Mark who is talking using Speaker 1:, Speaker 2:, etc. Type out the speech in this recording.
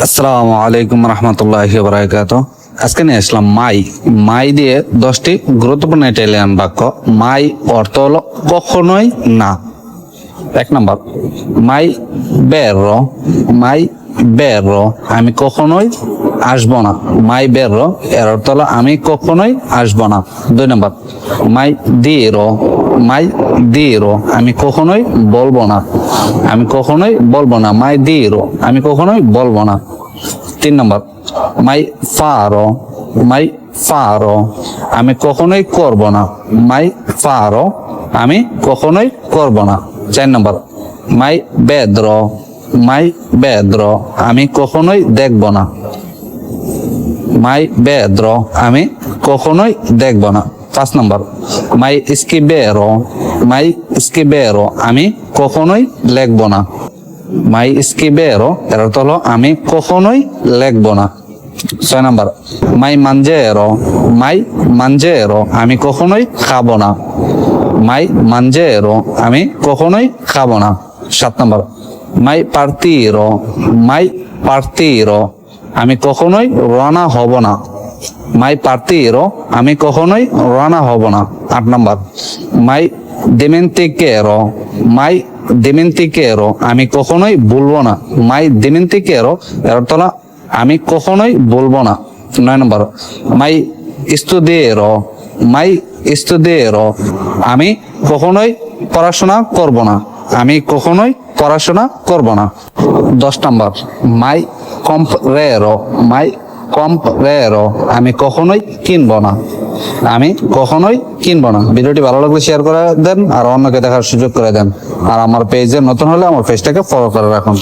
Speaker 1: আসসালামু আলাইকুম রহমতুল্লাহি ওয়া বারাকাতুহু। আজকে নিয়ে আসলাম মাই। মাই দিয়ে 10টি গুরুত্বপূর্ণ ইটালিয়ান বাক্য। মাই অর্থ হলো কখনোই না। 1 নাম্বার, মাই বেরো। মাই বেরো, আমি কখনোই আসবো না। মাই বেরো এর অর্থ হলো আমি কখনোই আসবো না। 2 নাম্বার, মাই দিরো। মাই দিরো, আমি কখনোই বলবো না। আমি কখনোই বলবো না। মাই দিরো, আমি কখনোই বলবো না। 3 নাম্বার, মাই ফারো। মাই ফারো, আমি কখনোই করব না। মাই ফারো, আমি কখনোই করব না। 4 নাম্বার, মাই বেদ্রো। মাই বেদ্রো, আমি কখনোই দেখব না। মাই বেদ্রো, আমি কখনোই দেখব না। 5 নাম্বার, মাই স্কিবেরো। মাই স্কিবেরো, আমি কখনোই লিখব না। মাই স্কিবেরো এর অর্থ হলো আমি কখনোই লিখব না। 6 নাম্বার, মাই মানজেরো। মাই মানজেরো, আমি কখনোই খাবো না। মাই মানজেরো, আমি কখনোই খাবো না। 7 নাম্বার, মাই পার্তিরো। মাই পার্তিরো, আমি কখনোই রওনা হব না। মাই পার্তিরো, আমি কখনোই রওনা হব না। 8 নাম্বার, মাই ডিমেন্টিকেরো। মাই ডিমেন্টিকেরো, আমি কখনোই ভুলবো না। মাই ডিমেন্টিকেরো এর অর্থ হলো আমি কখনোই বলবো না। 9 নম্বর, মাই স্টুডিয়েরো। মাই স্টুডিয়েরো, আমি কখনোই পড়াশোনা করব না। আমি কখনোই পড়াশোনা করব না। 10 নম্বর, মাই কম্প্রেরো। মাই কম্প্রেরো, আমি কখনোই কিনবো না। আমি কখনোই কিনবো না। ভিডিওটি ভালো লাগলে শেয়ার করে দেন আর অন্যকে দেখার সুযোগ করে দেন। আর আমার পেজে নতুন হলে আমার পেজটাকে ফলো করে রাখুন।